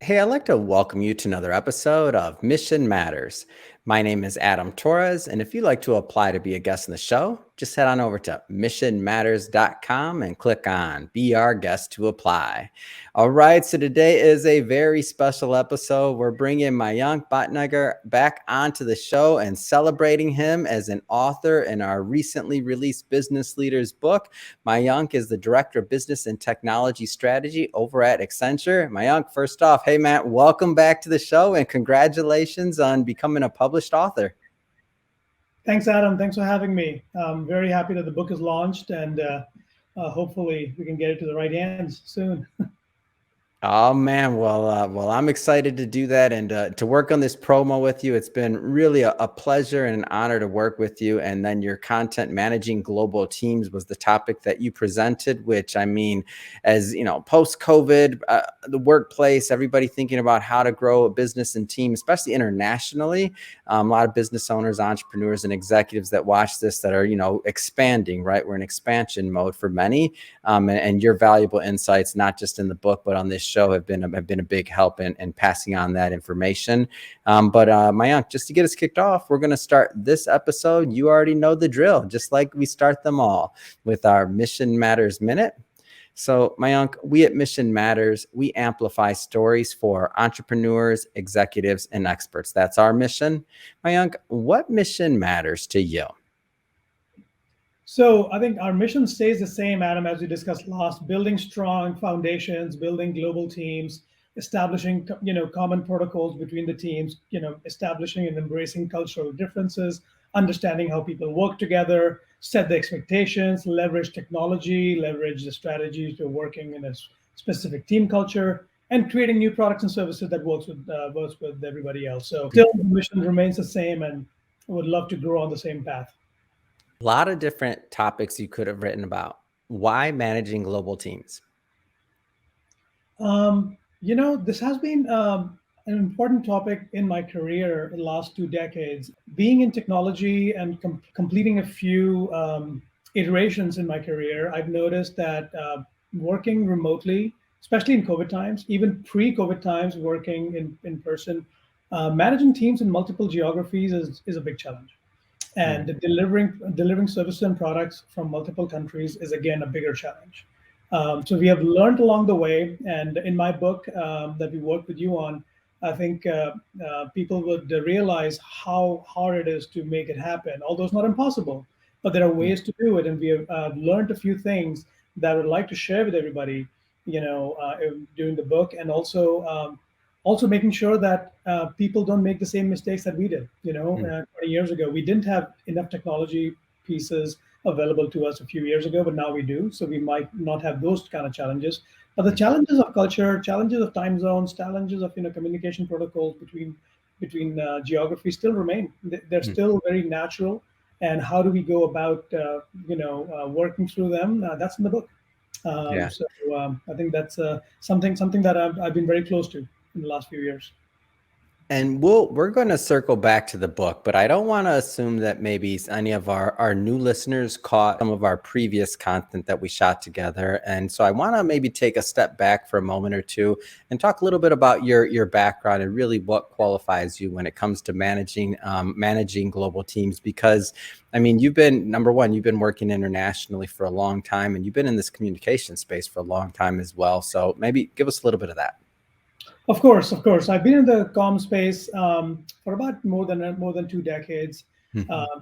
Hey, I'd like to welcome you to another episode of Mission Matters. My name is Adam Torres, and if you'd like to apply to be a guest in the show, just head on over to missionmatters.com and click on Be Our Guest to apply. All right, so today is a very special episode. We're bringing Mayank Bhatnagar back onto the show and celebrating him as an author in our recently released Business Leaders book. Mayank is the Director of Business and Technology Strategy over at Accenture. Mayank, first off, hey, Matt, welcome back to the show and congratulations on becoming a published author. Thanks, Adam. Thanks for having me. I'm very happy that the book is launched, and hopefully we can get it to the right hands soon. Oh man, well, I'm excited to do that and to work on this promo with you. It's been really a pleasure and an honor to work with you. And then your content managing global teams was the topic that you presented, which I mean, as you know, post-COVID, the workplace, everybody thinking about how to grow a business and team, especially internationally. A lot of business owners, entrepreneurs, and executives that watch this that are expanding. Right, we're in expansion mode for many, and your valuable insights, not just in the book but on this show, have been a big help in passing on that information. But Mayank, just to get us kicked off, we're going to start this episode. You already know the drill, just like we start them all, with our Mission Matters Minute. So Mayank, we at Mission Matters, we amplify stories for entrepreneurs, executives, and experts. That's our mission. Mayank, what mission matters to you? So I think our mission stays the same, Adam, as we discussed last: building strong foundations, building global teams, establishing common protocols between the teams, establishing and embracing cultural differences, understanding how people work together, set the expectations, leverage technology, leverage the strategies to working in a specific team culture, and creating new products and services that works with everybody else. So still, the mission remains the same, and I would love to grow on the same path. A lot of different topics you could have written about. Why managing global teams? This has been an important topic in my career in the last 2 decades. Being in technology and completing a few iterations in my career, I've noticed that working remotely, especially in COVID times, even pre-COVID times, working in person, managing teams in multiple geographies is a big challenge. And delivering services and products from multiple countries is again a bigger challenge. So we have learned along the way, and in my book that we worked with you on, I think people would realize how hard it is to make it happen. Although it's not impossible, but there are ways to do it, and we have learned a few things that I would like to share with everybody, during the book, and also making sure that people don't make the same mistakes that we did. 20 years ago, we didn't have enough technology pieces available to us a few years ago, but now we do. So we might not have those kind of challenges. But the challenges of culture, challenges of time zones, challenges of communication protocols between geography still remain. They're still very natural. And how do we go about working through them? That's in the book. I think that's something that I've been very close to in the last few years. And we're going to circle back to the book, but I don't want to assume that maybe any of our new listeners caught some of our previous content that we shot together. And so I want to maybe take a step back for a moment or two and talk a little bit about your background and really what qualifies you when it comes to managing global teams. Because I mean, you've been working internationally for a long time, and you've been in this communication space for a long time as well. So maybe give us a little bit of that. Of course. I've been in the comm space for about more than 2 decades.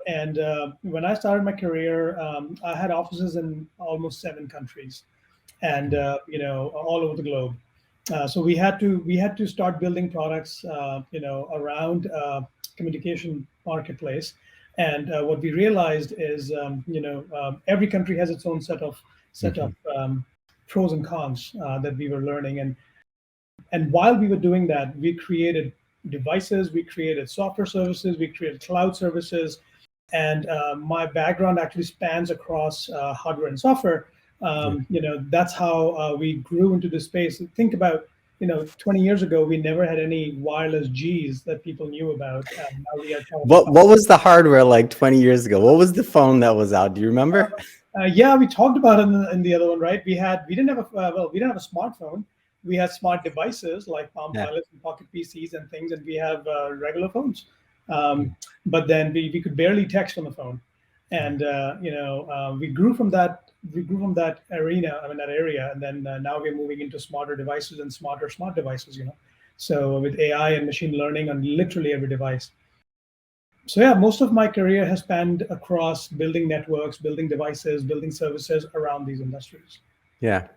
And when I started my career, I had offices in almost 7 countries, and all over the globe. So we had to start building products, around communication marketplace. And what we realized is, every country has its own set of pros and cons that we were learning. And while we were doing that, we created devices, we created software services, we created cloud services. And my background actually spans across hardware and software. That's how we grew into this space. Think about, 20 years ago, we never had any wireless Gs that people knew about. Now we have what was the hardware like 20 years ago? What was the phone that was out? Do you remember? Yeah, we talked about it in the other one, right? We didn't have a smartphone. we had smart devices like Palm Yeah. Pilots and Pocket PCs and things, and we have regular phones. But then we could barely text on the phone, and we grew from that. We grew from that arena, I mean that area, and then now we're moving into smarter devices and smarter smart devices. So with AI and machine learning on literally every device. So yeah, most of my career has spanned across building networks, building devices, building services around these industries. Yeah.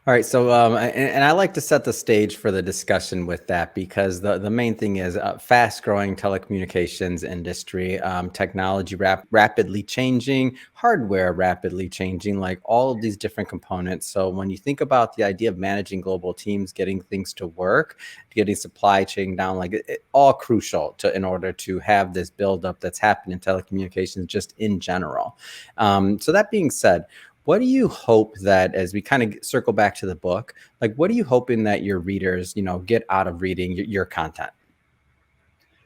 All right. So, and I like to set the stage for the discussion with that because the main thing is fast growing telecommunications industry, technology rapidly changing, hardware rapidly changing, like all of these different components. So when you think about the idea of managing global teams, getting things to work, getting supply chain down, like all crucial in order to have this buildup that's happened in telecommunications just in general. So that being said, what do you hope that, as we kind of circle back to the book, like what are you hoping that your readers, get out of reading your content?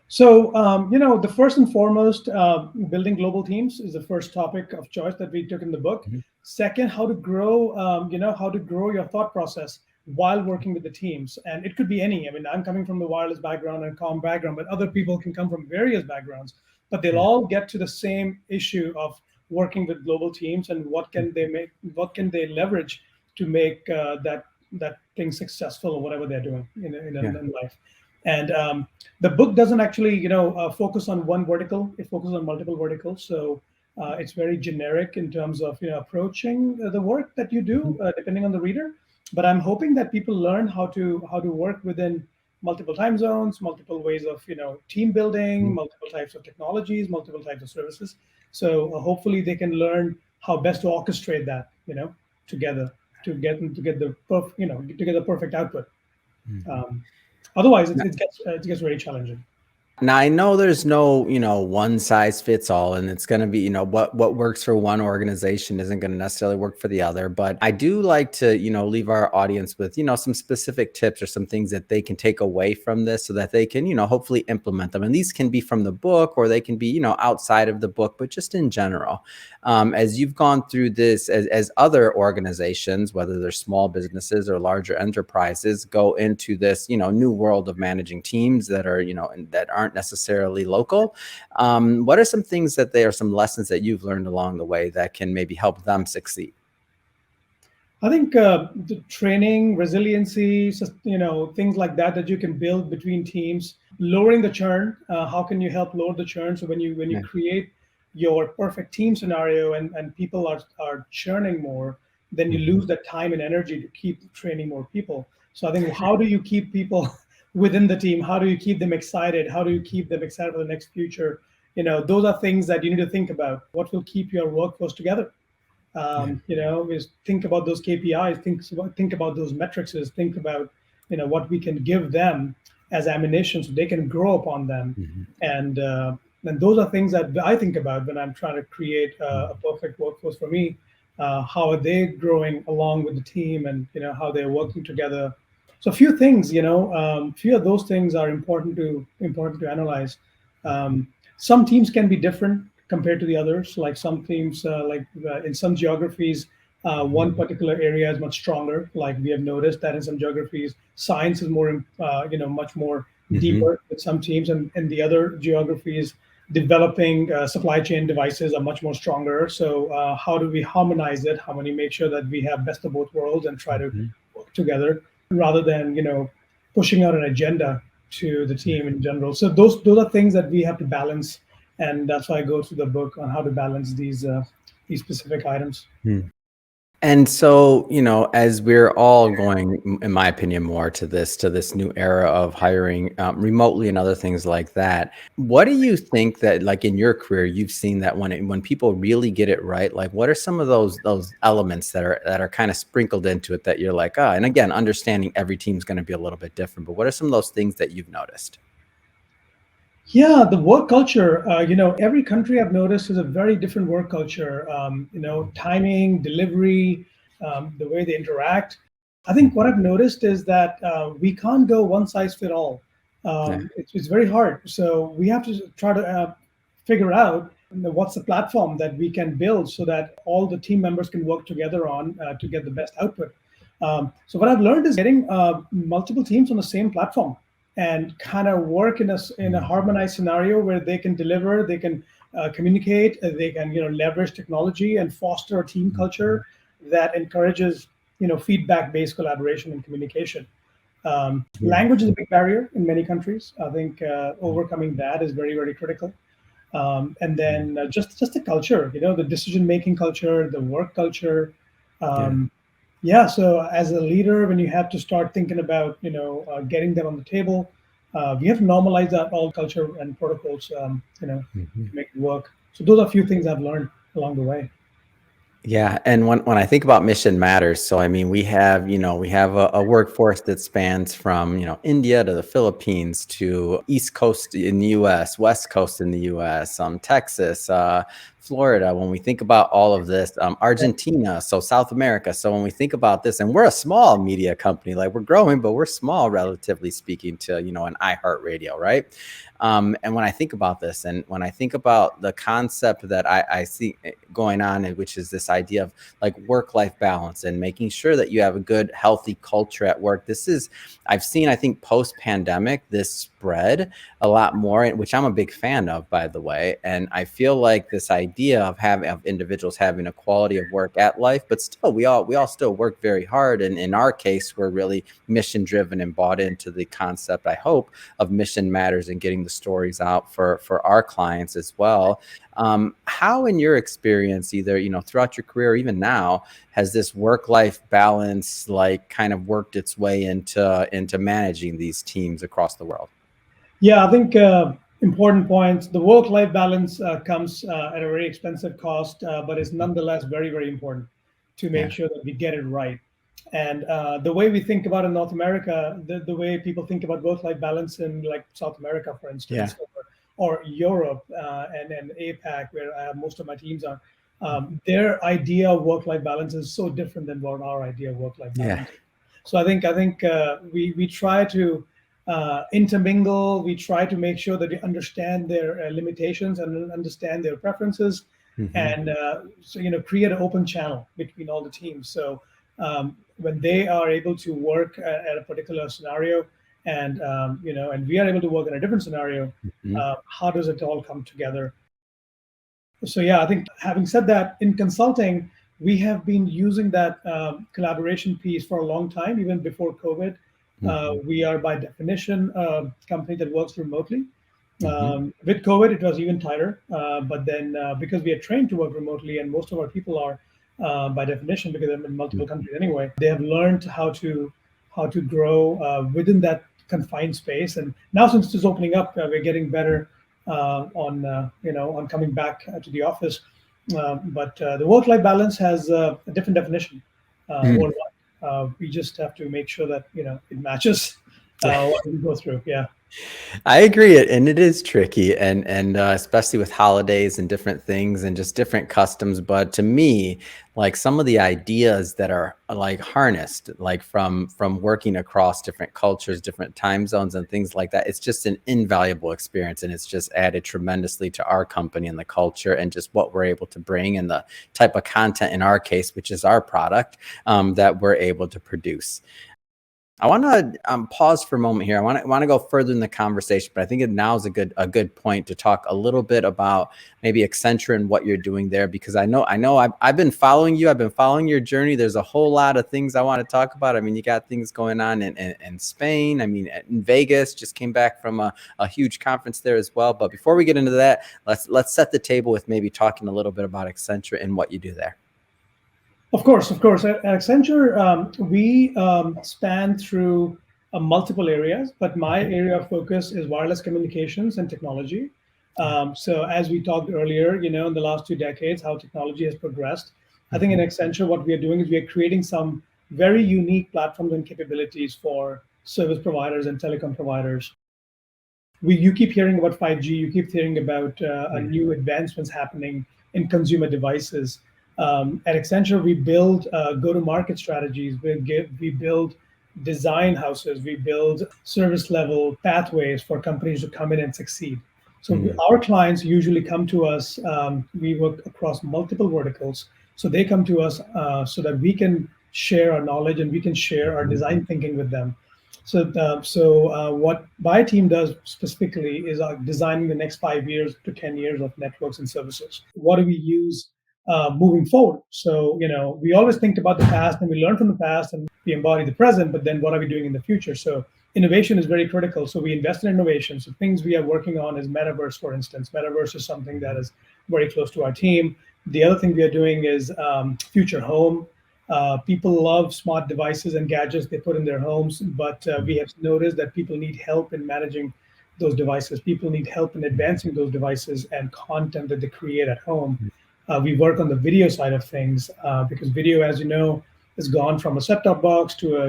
So, the first and foremost, building global teams is the first topic of choice that we took in the book. Mhm. Second, how to grow, how to grow your thought process while working with the teams. And it could be any. I mean, I'm coming from the wireless background and comm background, but other people can come from various backgrounds, but they'll Yeah. all get to the same issue of working with global teams and what can they leverage to make that thing successful or whatever they're doing Yeah. in life. And the book doesn't actually focus on one vertical. It focuses on multiple verticals, so it's very generic in terms of approaching the work that you do, Mhm. depending on the reader. But I'm hoping that people learn how to work within multiple time zones, multiple ways of team building, Mhm. multiple types of technologies, multiple types of services. So hopefully they can learn how best to orchestrate that together to get to get the perfect output. Mhm. um, Otherwise, it gets very challenging. Now I know there's no, one size fits all, and it's going to be, what works for one organization isn't going to necessarily work for the other. But I do like to, leave our audience with, some specific tips or some things that they can take away from this so that they can, hopefully implement them. And these can be from the book or they can be, outside of the book, but just in general. As you've gone through this, as other organizations, whether they're small businesses or larger enterprises, go into this, new world of managing teams that are, and that aren't necessarily local. What are some things that there are some lessons that you've learned along the way that can maybe help them succeed? I think the training, resiliency, things like that you can build between teams, lowering the churn. How can you help lower the churn? So when you Yeah. create your perfect team scenario and people are churning more, then you Mhm. lose that time and energy to keep training more people. So I think how do you keep people within the team? How do you keep them excited? How do you keep them excited for the next future? Those are things that you need to think about. What will keep your workforce together? Yeah. Is think about those KPIs, think about those metrics, think about what we can give them as ammunition so they can grow upon them, Mhm. and and those are things that I think about when I'm trying to create a Mhm. perfect workforce for me. How are they growing along with the team, and how they're working together? So a few things, few of those things are important to analyze. Some teams can be different compared to the others. Like some teams, in some geographies, one particular area is much stronger. Like we have noticed that in some geographies, science is more, much more Mhm. deeper with some teams, and in the other geographies, developing supply chain devices are much more stronger. So how do we harmonize it? How do we make sure that we have best of both worlds and try to Mhm. work together rather than pushing out an agenda to the Yeah. team in general? So those are things that we have to balance, and that's why I go through the book on how to balance these specific items. Mhm. And so, as we're all going, in my opinion, more to this new era of hiring remotely and other things like that, what do you think that, like in your career, you've seen that when people really get it right, like what are some of those elements that are kind of sprinkled into it that you're like, ah, and again, understanding every team's going to be a little bit different, but what are some of those things that you've noticed? Yeah, the work culture. Every country I've noticed is a very different work culture. Timing, delivery, the way they interact. I think what Mhm. I've noticed is that we can't go one size fit all. Yeah. It's very hard. So we have to try to figure out what's the platform that we can build so that all the team members can work together on to get the best output. So what I've learned is getting multiple teams on the same platform and kind of work in a Mm. harmonized scenario where they can deliver, they can communicate, they can leverage technology and foster a team Mhm. culture that encourages feedback based collaboration and communication. Yeah. Language is a big barrier in many countries. I think overcoming that is very, very critical. And Yeah. then just the culture, the decision making culture, the work culture. Yeah. Um, yeah, so as a leader, when you have to start thinking about getting them on the table, we have to normalize that all culture and protocols, Mhm. to make it work. So those are a few things I've learned along the way. Yeah, and when I think about mission matters, so I mean, we have a workforce that spans from, India to the Philippines to East Coast in the US, West Coast in the US, Texas, Florida. When we think about all of this, Argentina, so South America. So when we think about this, and we're a small media company, like we're growing, but we're small relatively speaking to, an iHeartRadio, right? And when I think about this, and when I think about the concept that I see going on, which is this idea of like work-life balance and making sure that you have a good, healthy culture at work. I've seen, I think, post-pandemic, this spread a lot more, which I'm a big fan of, by the way. And I feel like this idea of individuals having a quality of work at life, but still, we all still work very hard. And in our case, we're really mission driven and bought into the concept, I hope, of mission matters and getting the stories out for our clients as well. How, in your experience, either throughout your career or even now, has this work-life balance like kind of worked its way into managing these teams across the world? Yeah, I think important points. The work-life balance comes at a very expensive cost, but is Mhm. nonetheless very, very important to make Yeah, sure that we get it right. And the way we think about in North America, the way people think about work-life balance in like South America, for yeah, instance, or Europe and APAC, where most of my teams are, their idea of work-life balance is so different than what our idea of work-life yeah, balance is. So I think we try to intermingle. We try to make sure that we understand their limitations and understand their preferences, hmm, and so create an open channel between all the teams. So when they are able to work at a particular scenario, and and we are able to work in a different scenario, hmm, how does it all come together? So yeah, I think having said that, in consulting, we have been using that collaboration piece for a long time, even before COVID. hmm, We are by definition a company that works remotely. hmm, With COVID, it was even tighter, but then because we are trained to work remotely, and most of our people are by definition, because they're in multiple hmm. countries anyway, they have learned how to grow within that confined space. And now, since it's opening up, we're getting better on coming back to the office. But the work-life balance has a different definition worldwide. We just have to make sure that it matches what we go through. Yeah. I agree, and it is tricky, and especially with holidays and different things and just different customs. But to me, like some of the ideas that are like harnessed, like from working across different cultures, different time zones, and things like that, it's just an invaluable experience, and it's just added tremendously to our company and the culture, and just what we're able to bring, and the type of content in our case, which is our product, that we're able to produce. I want to pause for a moment here. I want to go further in the conversation, but I think now is a good point to talk a little bit about maybe Accenture and what you're doing there, because I know I've been following you. I've been following your journey. There's a whole lot of things I want to talk about. I mean, you got things going on in Spain. I mean, in Vegas. Just came back from a huge conference there as well. But before we get into that, let's set the table with maybe talking a little bit about Accenture and what you do there. Of course, of course. At Accenture, we span through multiple areas, but my Mhm, area of focus is wireless communications and technology. So, as we talked earlier, in the last 2 decades, how technology has progressed. I think in mhm, Accenture, what we are doing is we are creating some very unique platforms and capabilities for service providers and telecom providers. You keep hearing about 5G, you keep hearing about yeah, new advancements happening in consumer devices. At Accenture, we build go-to-market strategies. We build design houses. We build service level pathways for companies to come in and succeed. So mm, our clients usually come to us. We work across multiple verticals, so they come to us so that we can share our knowledge and we can share our Mhm. design thinking with them. So what my team does specifically is designing the next 5 years to 10 years of networks and services. What do we use moving forward? So, we always think about the past and we learn from the past and we embody the present, but then what are we doing in the future? So, innovation is very critical. So, we invest in innovation. So, things we are working on is metaverse, for instance. Metaverse is something that is very close to our team. The other thing we are doing is future home. People love smart devices and gadgets they put in their homes, but we have noticed that people need help in managing those devices. People need help in advancing those devices and content that they create at home. We work on the video side of things because video, as you know, has gone from a set-top box to a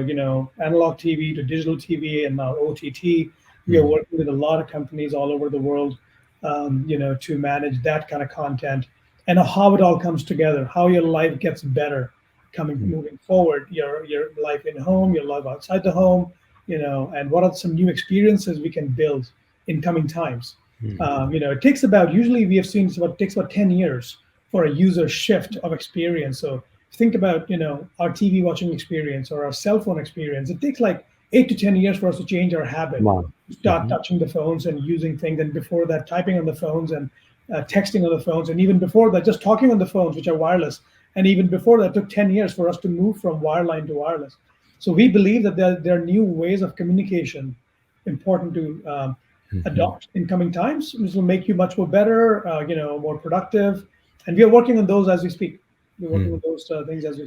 analog TV to digital TV and now OTT. We are Mhm. working with a lot of companies all over the world, to manage that kind of content and how it all comes together, how your life gets better coming Mhm. moving forward, your life in home, your life outside the home, and what are some new experiences we can build in coming times. Mhm. It takes about usually we have seen it takes about 10 years for a user shift of experience. So think about our TV watching experience or our cell phone experience. It takes like 8 to 10 years for us to change our habit, Wow. start Mhm. touching the phones and using things, and before that, typing on the phones and texting on the phones, and even before that, just talking on the phones, which are wireless. And even before that, it took 10 years for us to move from wireline to wireless. So we believe that there are new ways of communication important to Mhm. adopt in coming times, which will make you much more better, more productive. And we are working on those as we speak. We're working on Mhm. those things as we.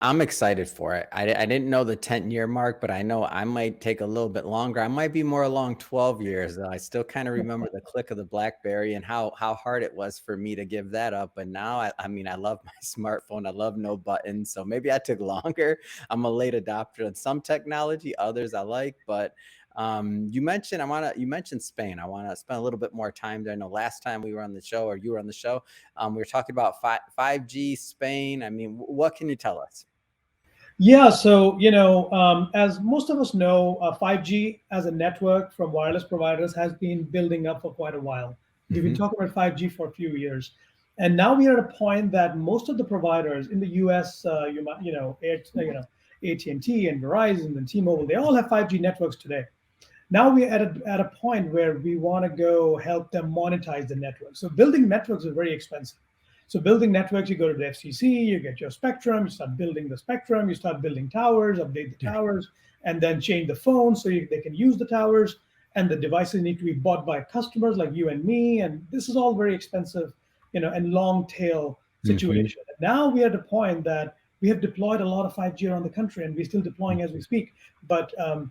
I'm excited for it. I didn't know the 10-year mark, but I know I might take a little bit longer. I might be more along 12 years. I still kind of remember the click of the BlackBerry and how hard it was for me to give that up. But now, I mean, I love my smartphone. I love no buttons. So maybe I took longer. I'm a late adopter on some technology, others I like. But you mentioned Spain. I want to spend a little bit more time there. I know last time we were on the show or you were on the show, we were talking about 5G Spain. I mean, what can you tell us? Yeah, so as most of us know, 5G as a network from wireless providers has been building up for quite a while. We've been Mhm. talking about 5G for a few years, and now we are at a point that most of the providers in the U.S., AT&T and T and Verizon and T-Mobile, they all have 5G networks today. Now we're at a point where we want to go help them monetize the network. So building networks is very expensive. So building networks, you go to the FCC, you get your spectrum, you start building the spectrum, you start building towers, update the Yeah. towers, and then change the phones so they can use the towers. And the devices need to be bought by customers like you and me. And this is all very expensive, and long tail Mhm. situation. And now we are at a point that we have deployed a lot of 5G around the country, and we're still deploying as we speak. But now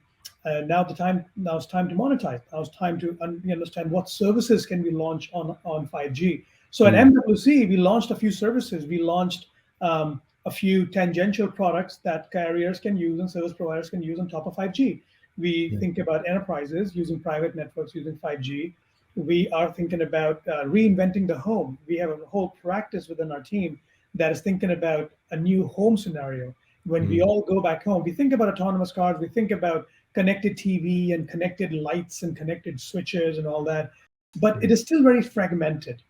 it's time to monetize. Now it's time to understand what services can we launch on 5G. So at Mm. MWC, we launched a few services. We launched a few tangential products that carriers can use and service providers can use on top of 5G. We Yeah. think about enterprises using private networks using 5G. We are thinking about reinventing the home. We have a whole practice within our team that is thinking about a new home scenario. When we Mm. all go back home, we think about autonomous cars, we think about connected TV and connected lights and connected switches and all that. But it Mm. is still very fragmented.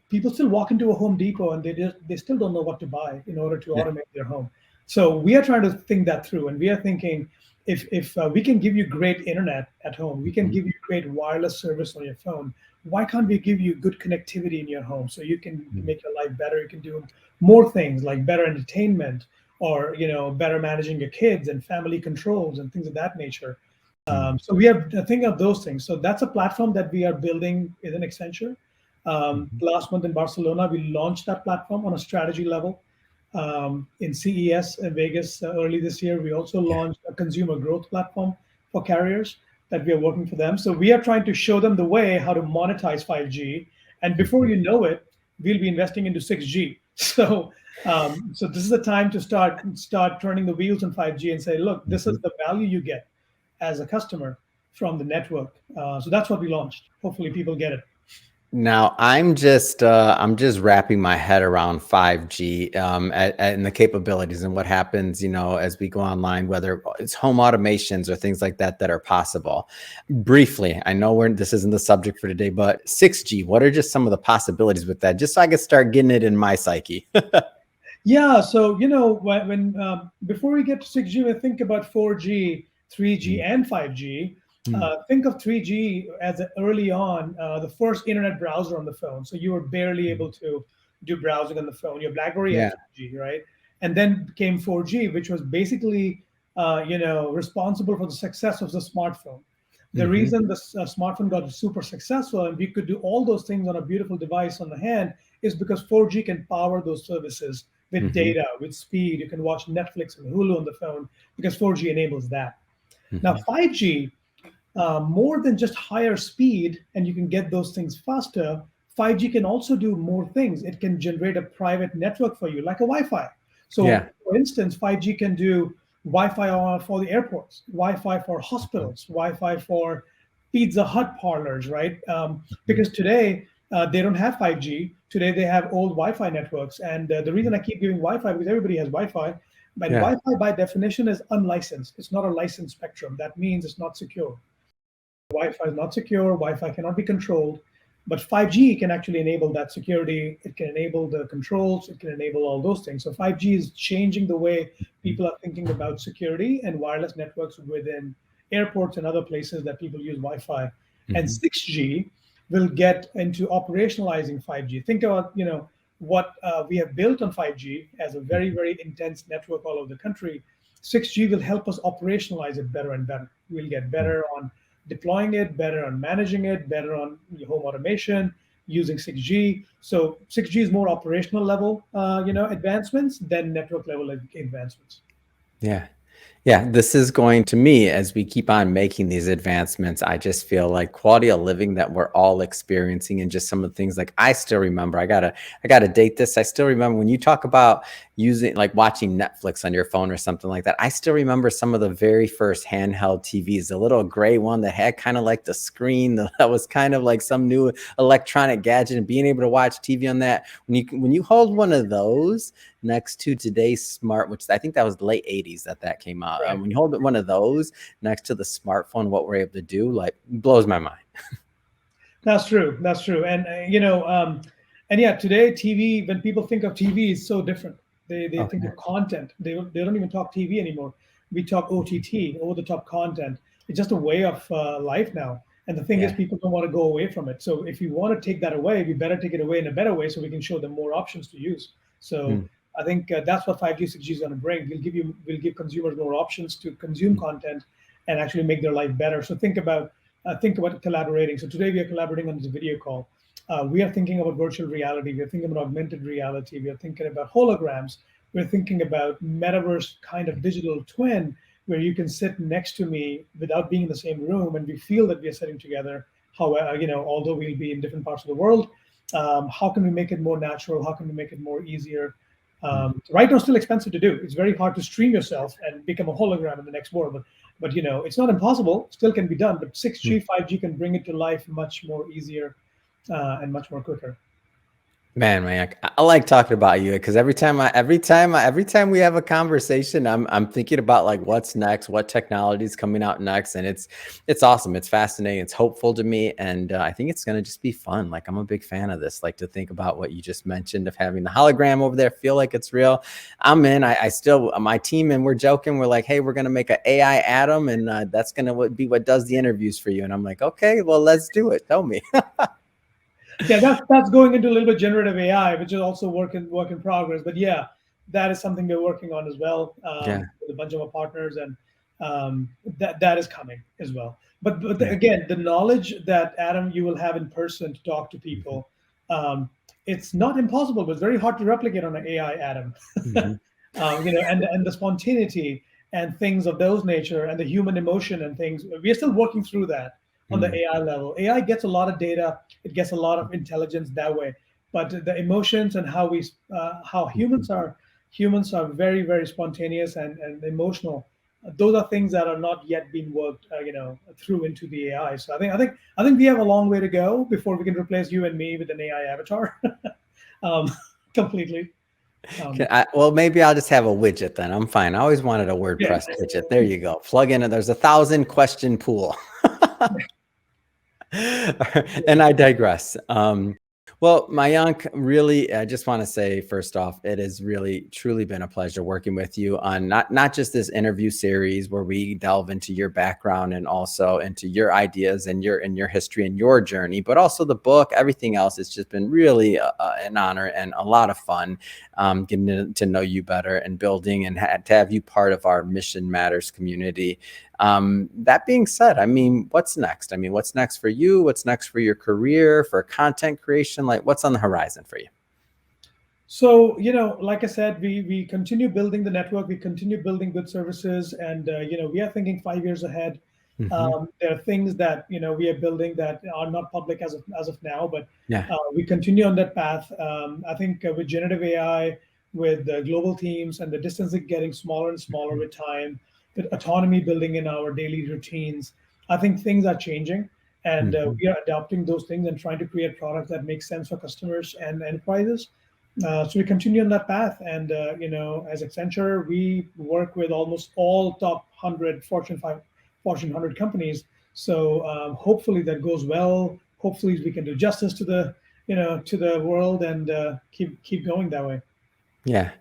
People still walk into a Home Depot and they still don't know what to buy in order to Yeah. automate their home. So we are trying to think that through, and we are thinking if we can give you great internet at home, we can Mhm. give you great wireless service on your phone. Why can't we give you good connectivity in your home so you can Mm. make your life better? You can do more things like better entertainment or better managing your kids and family controls and things of that nature. Mm. So we have to think of those things. So that's a platform that we are building within Accenture. Mhm. Last month in Barcelona, we launched that platform on a strategy level. In CES in Vegas early this year, we also Yeah. launched a consumer growth platform for carriers that we are working for them. So we are trying to show them the way how to monetize 5G. And before Mhm. you know it, we'll be investing into 6G. So this is the time to start turning the wheels on 5G and say, look, this is Mhm. the value you get as a customer from the network. So that's what we launched. Hopefully, people get it. Now I'm just wrapping my head around 5G and the capabilities and what happens, as we go online, whether it's home automations or things like that that are possible. Briefly, I know this isn't the subject for today, but 6G, what are just some of the possibilities with that? Just so I can start getting it in my psyche. Yeah, so when before we get to 6G, we think about 4G, 3G, Mm, and 5G. mm, Think of 3G as early on the first internet browser on the phone. So you were barely mm. able to do browsing on the phone. Your BlackBerry had Yeah. 3G, right? And then came 4G, which was basically responsible for the success of the smartphone. The Hmm. reason the smartphone got super successful and we could do all those things on a beautiful device on the hand is because 4G can power those services with Hmm. data, with speed. You can watch Netflix and Hulu on the phone because 4G enables that. Now, Hmm. 5G, more than just higher speed, and you can get those things faster, 5G can also do more things. It can generate a private network for you, like a Wi Fi. So, Yeah. for instance, 5G can do Wi Fi for the airports, Wi Fi for Mhm. hospitals, Wi Fi for Pizza Hut parlors, right? Mhm. Because today they don't have 5G. Today they have old Wi-Fi networks, and the reason I keep giving Wi-Fi because everybody has Wi-Fi, and Yeah. Wi-Fi by definition is unlicensed. It's not a licensed spectrum. That means it's not secure. Wi-Fi is not secure. Wi-Fi cannot be controlled, but 5G can actually enable that security. It can enable the controls. It can enable all those things. So 5G is changing the way people are thinking about security and wireless networks within airports and other places that people use Wi-Fi. And Mhm. 6G will get into operationalizing 5G. Think about what we have built on 5G as a very Mhm. very intense network all over the country. 6G will help us operationalize it better and better. We'll get Mm. better on deploying it, better on managing it, better on home automation using 6G. So 6G is more operational level, advancements than network level advancements. Yeah. Yeah, this is going to me as we keep on making these advancements. I just feel like quality of living that we're all experiencing and just some of the things like I still remember. I gotta date this. I still remember when you talk about using like watching Netflix on your phone or something like that. I still remember some of the very first handheld TVs, the little gray one that had kind of like the screen that was kind of like some new electronic gadget and being able to watch TV on that. When you hold one of those next to today's smart, which I think that was the late 80s that came out. Right. When you hold one of those next to the smartphone, what we're able to do, like blows my mind. That's true. That's true. And yeah, today TV, when people think of TV, is so different. They think Okay. of content. They don't even talk TV anymore. We talk OTT, over the top content. It's just a way of life now. And the thing is, Yeah. people don't want to go away from it. So if you want to take that away, we better take it away in a better way so we can show them more options to use. So Mm, I think that's what 5G, 6G is going to bring. We'll give consumers more options to consume mm, content and actually make their life better. So think about collaborating. So today we are collaborating on this video call. We are thinking about virtual reality. We are thinking about augmented reality. We are thinking about holograms. We're thinking about metaverse kind of digital twin where you can sit next to me without being in the same room and we feel that we are sitting together. However, although we'll be in different parts of the world, how can we make it more natural? How can we make it more easier? mm, Right now, it's still expensive to do. It's very hard to stream yourself and become a hologram in the next world. But it's not impossible. Still can be done. But mm. 6G, 5G can bring it to life much more easier and much more quicker. Man, I like talking about you because every time we have a conversation, I'm thinking about like what's next, what technology is coming out next, and it's awesome, it's fascinating, it's hopeful to me, and I think it's gonna just be fun. Like I'm a big fan of this. Like to think about what you just mentioned of having the hologram over there, feel like it's real. I'm in. I still my team and we're joking. We're like, hey, we're gonna make an AI Adam, and that's gonna be what does the interviews for you. And I'm like, okay, well, let's do it. Tell me. Yeah, that's going into a little bit generative AI, which is also work in progress. But yeah, that is something we're working on as well Yeah, with a bunch of our partners, and that is coming as well. But yeah. again, the knowledge that Adam you will have in person to talk to Hmm. people, it's not impossible, but it's very hard to replicate on an AI Adam. Hmm. And the spontaneity and things of those nature and the human emotion and things. We are still working through that on the Mm. AI level. AI gets a lot of data, it gets a lot of intelligence that way, but the emotions and how Mhm. humans are very very spontaneous and emotional. Those are things that are not yet being worked, through into the AI. So I think we have a long way to go before we can replace you and me with an AI avatar, um, completely. Um, Well, maybe I'll just have a widget then. I'm fine. I always wanted a yeah. WordPress widget. There you go. Plug in, and there's 1,000 question pool. And I digress. Well, Mayank, really, I just want to say first off, it has really truly been a pleasure working with you on not just this interview series where we delve into your background and also into your ideas and your history and your journey, but also the book, everything else. It's just been really an honor and a lot of fun getting to know you better and building and to have you part of our Mission Matters community. That being said, I mean, what's next? I mean, what's next for you? What's next for your career, for content creation? Like, what's on the horizon for you? So, like I said, we continue building the network, we continue building good services, and we are thinking 5 years ahead. Hmm. There are things that we are building that are not public as of now, but Yeah. we continue on that path. I think with generative AI, with global teams, and the distance getting smaller and smaller with time, with autonomy building in our daily routines, I think things are changing, and Hmm. we are adopting those things and trying to create products that make sense for customers and enterprises. So we continue on that path, and as Accenture, we work with almost all top 100 Fortune 100 companies. So hopefully that goes well. Hopefully we can do justice to the world and keep going that way. Yeah.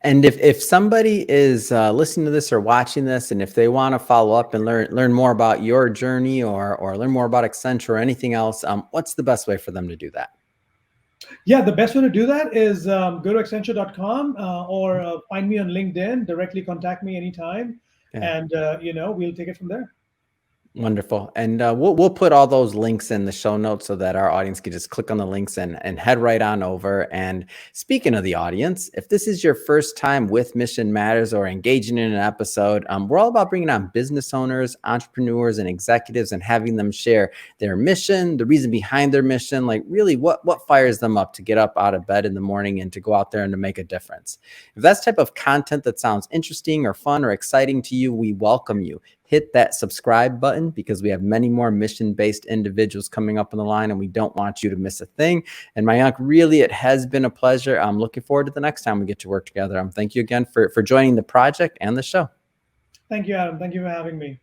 And if somebody is listening to this or watching this, and if they want to follow up and learn more about your journey or learn more about Accenture or anything else, what's the best way for them to do that? Yeah, the best way to do that is go to accenture.com or find me on LinkedIn. Directly contact me anytime, Yeah. and we'll take it from there. Wonderful. And we'll put all those links in the show notes so that our audience can just click on the links and head right on over. And speaking of the audience, if this is your first time with Mission Matters or engaging in an episode, we're all about bringing on business owners, entrepreneurs, and executives and having them share their mission, the reason behind their mission, like really what fires them up to get up out of bed in the morning and to go out there and to make a difference. If that's type of content that sounds interesting or fun or exciting to you, we welcome you. Hit that subscribe button because we have many more mission-based individuals coming up on the line and we don't want you to miss a thing. And Mayank, really, it has been a pleasure. I'm looking forward to the next time we get to work together. Thank you again for joining the project and the show. Thank you, Adam. Thank you for having me.